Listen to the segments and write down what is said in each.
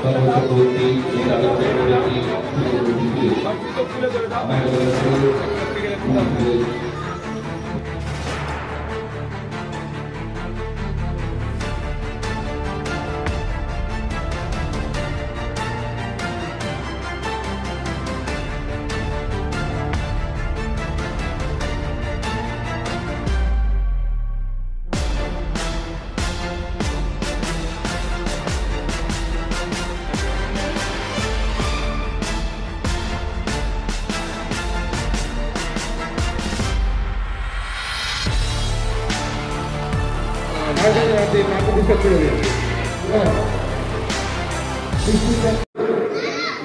সর্বশক্তি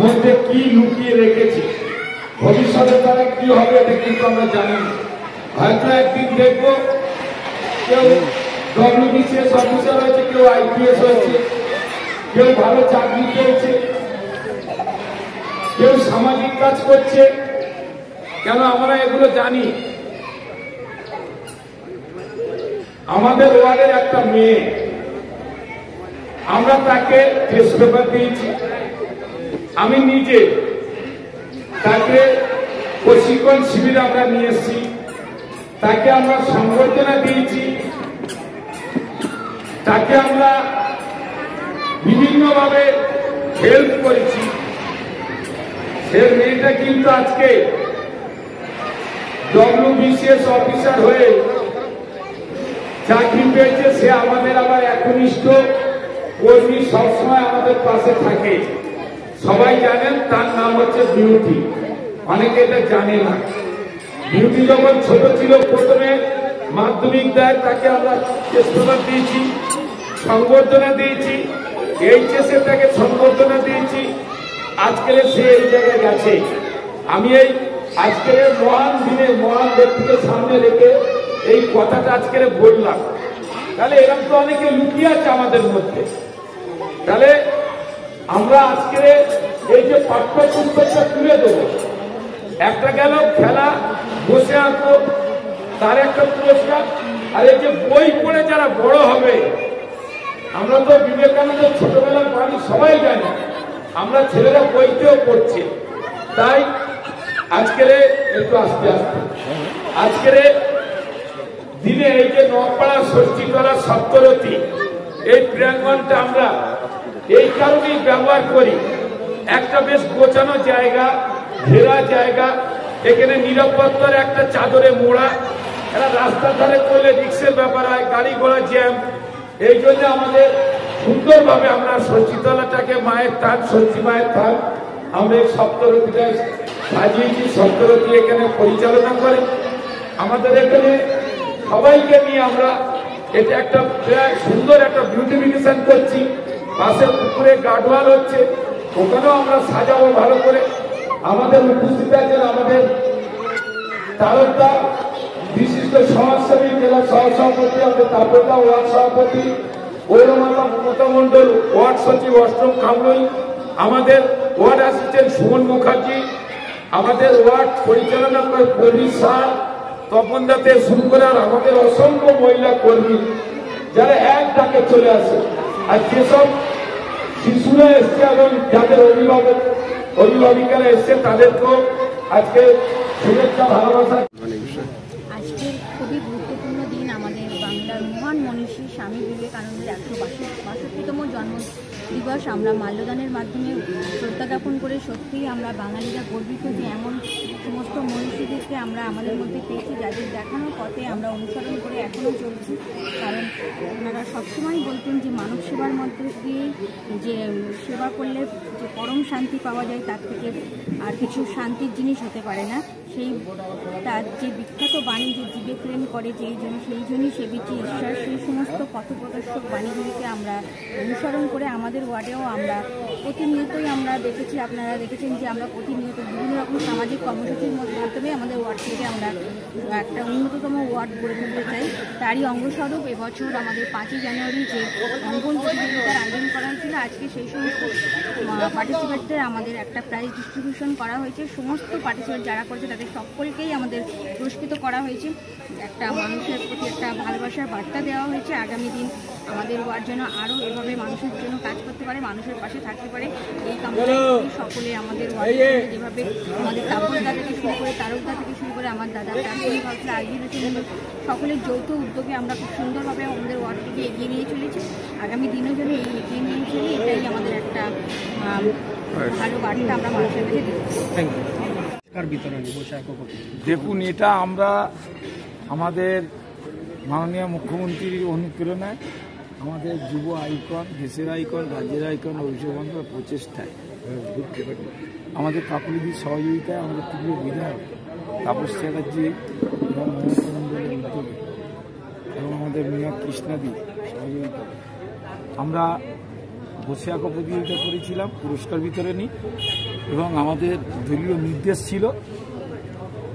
মধ্যে কি লুকিয়ে রেখেছে, ভবিষ্যতে তারা কি হবে এটা কিন্তু আমরা জানি না। হয়তো একদিন দেখবো কেউ WBCS অফিসার হয়েছে, কেউ IPS হয়েছে, কেউ ভালো চাকরি পেয়েছে, কেউ সামাজিক কাজ করছে। কেন আমরা এগুলো জানি? আমাদের ওয়ার্ডের একটা মেয়ে, আমরা তাকে টেস্ট পেপার দিয়েছি, আমি নিজে তাকে প্রশিক্ষণ শিবির আমরা নিয়ে এসেছি, তাকে আমরা সংবর্ধনা দিয়েছি, তাকে আমরা বিভিন্নভাবে হেল্প করেছি। সে মেয়েটা কিন্তু আজকে WBCS অফিসার হয়ে চাকরি পেয়েছে। সে আমাদের আবার একনিষ্ঠ কর্মী, সবসময় আমাদের পাশে থাকে। সবাই জানেন তার নাম হচ্ছে বিউটি, অনেকে এটা জানে না। বিউটি যখন ছোট ছিল, প্রথমে মাধ্যমিক দেয়, তাকে আমরা টেস্ট পেপার দিয়েছি, সংবর্ধনা দিয়েছি, HS তাকে সংবর্ধনা দিয়েছি। আজকের সে এই জায়গায় গেছে। আমি এই আজকের মহান দিনে মহান ব্যক্তিকে সামনে রেখে এই কথাটা আজকে বললাম। তাহলে এরকম তো অনেকে লুকিয়ে আছে আমাদের মধ্যে। তাহলে আমরা আজকে এই যে পাঠ্যপুস্তকটা তুলে দেবো, একটা গেল খেলা, বসে আঁকো, তার একটা পুরস্কার। আর এই যে বই পড়ে যারা বড় হবে, আমরা তো বিবেকানন্দ ছোটবেলার বাড়ি সবাই জানি, আমরা ছেলেরা বইতেও পড়ছে। তাই আজকের একটু আস্তে আস্তে আজকের দিনে এই যে নপাড়া ষষ্ঠীতলা সপ্তরথী এই প্রাঙ্গণটা আমরা এই কারণেই ব্যবহার করি। একটা বেশ গোছানো জায়গা, ঘেরা জায়গা, এখানে নিরাপত্তার একটা চাদরে মোড়া। এরা রাস্তার ধারে করলে রিক্সের ব্যাপার হয়, গাড়ি ঘোড়া জ্যাম। এই জন্য আমাদের সুন্দরভাবে আমরা ষষ্ঠীতলাটাকে মায়ের থান, ষষ্ঠী মায়ের থান, আমরা এই সপ্তরথীটা সাজিয়েছি। সপ্তরথী এখানে পরিচালনা করে। আমাদের এখানে সবাইকে নিয়ে আমরা এটা একটা সুন্দর একটা বিউটিফিকেশন করছি। পাশে পুকুরে গার্ডওয়াল হচ্ছে, ওখানেও আমরা সাজাবো ভালো করে। আমাদের উপস্থিত আছেন আমাদের তালুকদার, বিশিষ্ট সমাজসেবী, জেলা সহসভাপতি, আমাদের তাপদা ওয়ার্ড সভাপতি, পৌরমাতা মমতা মন্ডল, ওয়ার্ড সচিব অষ্টম কামরুল, আমাদের ওয়ার্ড অ্যাসিস্ট্যান্ট সুমন মুখার্জি, আমাদের ওয়ার্ড পরিচালনা করে পল্লী স্যার, তপন দাতে শুরু করে আর আমাদের অসংখ্য মহিলা কর্মী যারা এক ডাকে চলে আসে। আর যেসব শিশুরা এসছে এবং যাদের অভিভাবিকারা এসছে তাদেরকেও আজকে শুভেচ্ছা, ভালোবাসা। আজকের খুবই গুরুত্বপূর্ণ দিন। আমাদের বাংলার মহান মনীষী স্বামী বিবেকানন্দের 162তম জন্ম দিবস আমরা মাল্যদানের মাধ্যমে শ্রদ্ধা জ্ঞাপন করে সত্যিই আমরা বাঙালিরা গর্বিত যে এমন সমস্ত মনীষীদেরকে আমরা আমাদের মধ্যে পেয়েছি, যাদের দেখানোর পথে আমরা অনুসরণ করে এখনও চলছি। কারণ ওনারা সবসময় বলতেন যে মানব সেবার মধ্যে দিয়েই যে সেবা করলে যে পরম শান্তি পাওয়া যায়, তার থেকে আর কিছু শান্তির জিনিস হতে পারে না। সেই তার যে বিখ্যাত বাণী, যে জীবে প্রেম করে যেই জন্য সেই জন্যই সেবিছে ঈশ্বর, সেই সমস্ত পথপ্রদর্শক বাণীগুলিকে আমরা অনুসরণ করে আমাদের ওয়ার্ডেও আমরা প্রতিনিয়তই আমরা দেখেছি, আপনারা দেখেছেন যে আমরা প্রতিনিয়ত বিভিন্ন রকম সামাজিক কর্মসূচির মাধ্যমে আমাদের ওয়ার্ড থেকে আমরা একটা উন্নততম ওয়ার্ড গড়ে তুলতে চাই। তারই অঙ্গস্বরূপ এবছর আমাদের 5ই জানুয়ারি যে অঙ্কন প্রতিযোগিতার আয়োজন করা হয়েছিল, আজকে সেই সমস্ত পার্টিসিপেটদের আমাদের একটা প্রাইজ ডিস্ট্রিবিউশন করা হয়েছে। সমস্ত পার্টিসিপেট যারা করেছে তাদের সকলকেই আমাদের পুরস্কৃত করা হয়েছে। একটা মানুষের প্রতি একটা ভালোবাসার বার্তা দেওয়া হয়েছে। আগামী আগামী দিন আমাদের ওয়ার্ড যেন আরও এভাবে মানুষের জন্য কাজ করতে পারে, মানুষের পাশে থাকতে পারে, এই কামনা সকলে আমাদের ওয়ার্ডে যেভাবে আমাদের তাপসদা থেকে শুরু করে তারকদা থেকে শুরু করে আমার দাদা প্রাথমিক কাউন্সিলর আজমির হোসেন, সকলের যৌথ উদ্যোগে আমরা খুব সুন্দরভাবে আমাদের ওয়ার্ডটিকে এগিয়ে নিয়ে চলেছি। আগামী দিনও যেন এই এগিয়ে নিয়ে চলি, এটাই আমাদের একটা ভালো বার্তা আমরা মানুষের কাছে দিচ্ছি। দেখুন, এটা আমরা আমাদের মাননীয় মুখ্যমন্ত্রীর অনুপ্রেরণায়, আমাদের যুব আইকন, দেশের আইকন, রাজ্যের আইকন অভিষেক বন্দ্যোপাধ্যায়ের প্রচেষ্টায়, আমাদের কাকুলিদির সহযোগিতায়, আমাদের প্রিয় বিধায়ক তাপস চ্যাটার্জি এবং মমতা মণ্ডলের উদ্যোগে এবং আমাদের মেয়র কৃষ্ণাদি সহযোগিতায় আমরা বসে আঁকা প্রতিযোগিতা করেছিলাম, পুরস্কার বিতরণী, এবং আমাদের দলীয় নির্দেশ ছিল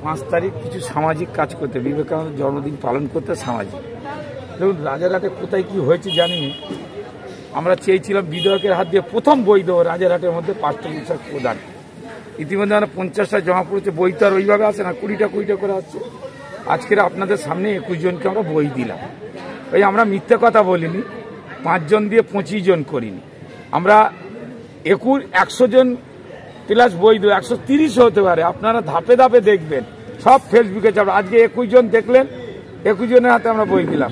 5 তারিখ কিছু সামাজিক কাজ করতে, বিবেকানন্দের জন্মদিন পালন করতে সামাজিক। দেখুন, রাজারহাটে কোথায় কি হয়েছে জানি না, আমরা চেয়েছিলাম বিধায়কের হাত দিয়ে প্রথম বই দেবো রাজারহাটের মধ্যে 5টা পুরস্কার প্রদান। ইতিমধ্যে আমরা 50টা জমা পড়েছে, বই তো আর ওইভাবে আসে না, 20টা করে আসছে। আজকের আপনাদের সামনে 21 জনকে আমরা বই দিলাম। ওই আমরা মিথ্যে কথা বলিনি, 5 জন দিয়ে 25 জন করিনি। আমরা 100 জন প্লাস বই দেবো, 130 হতে পারে। আপনারা ধাপে ধাপে দেখবেন, সব ফেসবুকে যাবে। আজকে 21 জন দেখলেন, 21 জনের হাতে আমরা বই দিলাম।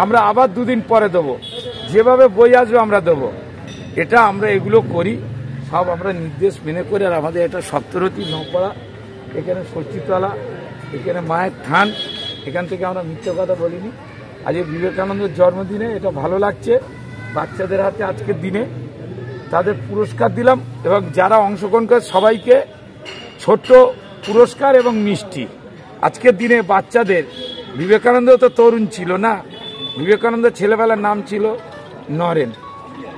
আমরা আবার 2 দিন পরে দেবো, যেভাবে বই আসবে আমরা দেবো। এটা আমরা এগুলো করি সব আমরা নির্দেশ মেনে করে। আর আমাদের এটা সপ্তরথী নৌপাড়া, এখানে ষষ্ঠীতলা, এখানে মায়ের থান, এখান থেকে আমরা মিথ্যে কথা বলিনি। আজকে বিবেকানন্দের জন্মদিনে এটা ভালো লাগছে, বাচ্চাদের হাতে আজকের দিনে তাদের পুরস্কার দিলাম, এবং যারা অংশগ্রহণ করে সবাইকে ছোট্ট পুরস্কার এবং মিষ্টি। আজকের দিনে বাচ্চাদের, বিবেকানন্দ তো তরুণ ছিল না, বিবেকানন্দের ছেলেবেলার নাম ছিল নরেন।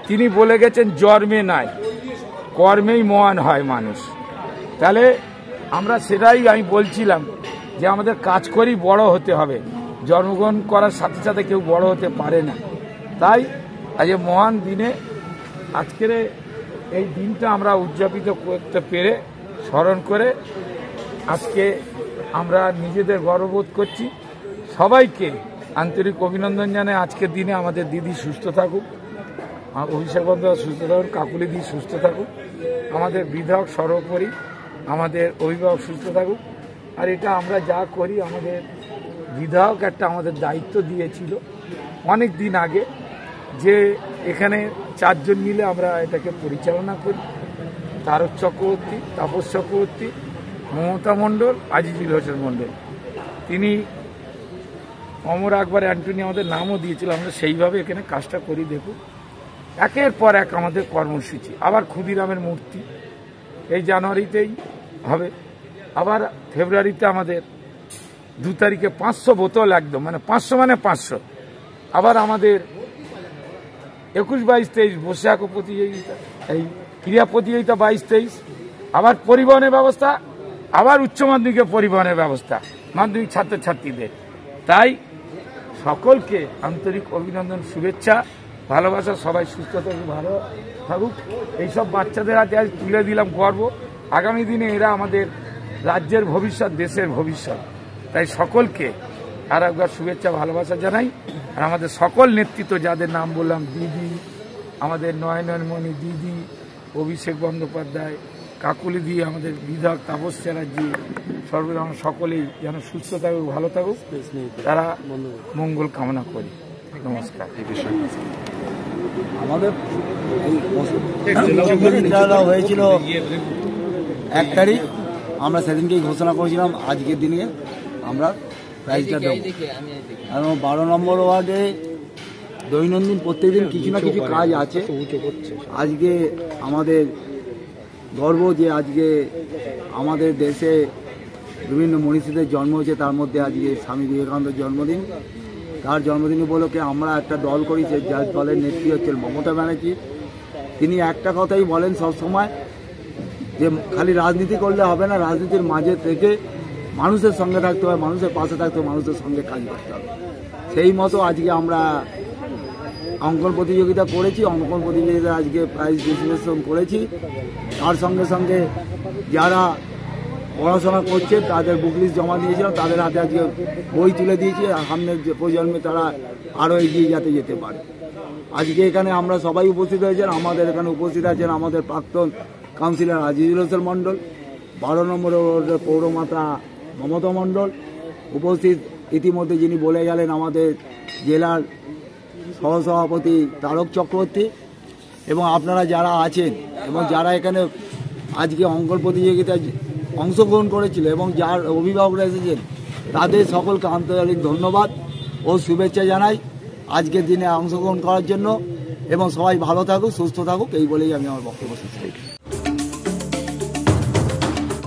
তিনি বলে গেছেন জন্মে নাই, কর্মেই মহান হয় মানুষ। তাহলে আমরা সেটাই আমি বলছিলাম যে আমাদের কাজ করেই বড় হতে হবে, জন্মগ্রহণ করার সাথে সাথে কেউ বড় হতে পারে না। তাই আজ মহান দিনে আজকের এই দিনটা আমরা উদযাপিত করতে পেরে, স্মরণ করে আজকে আমরা নিজেদের গর্ববোধ করছি। সবাইকে আন্তরিক অভিনন্দন জানাই। আজকের দিনে আমাদের দিদি সুস্থ থাকুক, অভিষেক বন্দ্যোপাধ্যায় সুস্থ থাকুন, কাকুলি দিদি সুস্থ থাকুক, আমাদের বিধায়ক সর্বোপরি আমাদের অভিভাবক সুস্থ থাকুক। আর এটা আমরা যা করি, আমাদের বিধায়ক একটা আমাদের দায়িত্ব দিয়েছিল অনেক দিন আগে, যে এখানে 4 জন মিলে আমরা এটাকে পরিচালনা করি। তারক চক্রবর্তী, তাপস চক্রবর্তী, মমতা মণ্ডল, আজিজুল হোসেন মণ্ডল। তিনি অমর আকবর অ্যান্টনি আমাদের নামও দিয়েছিল। আমরা সেইভাবে এখানে কাজটা করি। দেখুন, একের পর এক আমাদের কর্মসূচি। আবার ক্ষুদিরামের মূর্তি এই জানুয়ারিতেই হবে, আবার ফেব্রুয়ারিতে আমাদের 2 তারিখে 500 বোতল, একদম মানে 500 মানে 500। আবার আমাদের 21, 22, 23 বসে আঁকো প্রতিযোগিতা, এই ক্রীড়া প্রতিযোগিতা 22, 23। আবার পরিবহনের ব্যবস্থা, আবার উচ্চ মাধ্যমিকের পরিবহনের ব্যবস্থা মাধ্যমিক ছাত্রছাত্রীদের। তাই সকলকে আন্তরিক অভিনন্দন, শুভেচ্ছা, ভালোবাসা। সবাই সুস্থ থাকুক, ভালো থাকুক। এইসব বাচ্চাদের হাতে আজ তুলে দিলাম গর্ব। আগামী দিনে এরা আমাদের রাজ্যের ভবিষ্যৎ, দেশের ভবিষ্যৎ। তাই সকলকে আর একবার শুভেচ্ছা, ভালোবাসা জানাই। আর আমাদের সকল নেতৃত্ব, যাদের নাম বললাম, দিদি, আমাদের নয়নমণি দিদি, অভিষেক বন্দ্যোপাধ্যায়, কাকুলি দি, আমাদের বিধায়ক তাপস চ্যাটার্জি, সর্বদা সকলেই যেন সুস্থ থাকুক, ভালো থাকুক, তারা মঙ্গল কামনা করি। নমস্কার। আমাদের হয়েছিল 1 তারিখ, আমরা সেদিনকেই ঘোষণা করেছিলাম আজকের দিনে আমরা প্রাইজটা দেবো। কারণ 12 নম্বর ওয়ার্ডে দৈনন্দিন প্রত্যেকদিন কিছু না কিছু কাজ আছে। আজকে আমাদের গর্ব যে আজকে আমাদের দেশে বিভিন্ন মনীষীদের জন্ম হয়েছে, তার মধ্যে আজকে স্বামী বিবেকানন্দের জন্মদিন। তার জন্মদিন উপলক্ষে আমরা একটা দল করেছি, যার দলের নেত্রী হচ্ছেন মমতা ব্যানার্জি। তিনি একটা কথাই বলেন সবসময়, যে খালি রাজনীতি করলে হবে না, রাজনীতির মাঝে থেকে মানুষের সঙ্গে থাকতে হবে, মানুষের পাশে থাকতে হবে, মানুষের সঙ্গে কাজ করতে হবে। সেই মতো আজকে আমরা অঙ্কন প্রতিযোগিতা করেছি। অঙ্কন প্রতিযোগিতা আজকে প্রাইজ ডিস্ট্রিবিউশন করেছি। তার সঙ্গে সঙ্গে যারা পড়াশোনা করছে তাদের বুক লিস্ট জমা দিয়েছিলাম, তাদের হাতে আজকে বই তুলে দিয়েছি। সামনের যে প্রজন্মে তারা আরও এগিয়ে যাতে যেতে পারে। আজকে এখানে আমরা সবাই উপস্থিত হয়েছেন। আমাদের এখানে উপস্থিত আছেন আমাদের প্রাক্তন কাউন্সিলর আজিজুল হোসেন মণ্ডল, 12 নম্বর ওয়ার্ডের পৌরমাতা মমতা মণ্ডল উপস্থিত, ইতিমধ্যে যিনি বলে গেলেন আমাদের জেলার সহসভাপতি তারক চক্রবর্তী, এবং আপনারা যারা আছেন এবং যারা এখানে আজকে অঙ্কন প্রতিযোগিতায় অংশগ্রহণ করেছিল এবং যার অভিভাবকরা এসেছেন তাদের সকলকে আন্তরিক ধন্যবাদ ও শুভেচ্ছা জানাই আজকের দিনে অংশগ্রহণ করার জন্য। এবং সবাই ভালো থাকুক, সুস্থ থাকুক, এই বলেই আমি আমার বক্তব্য শেষ করছি।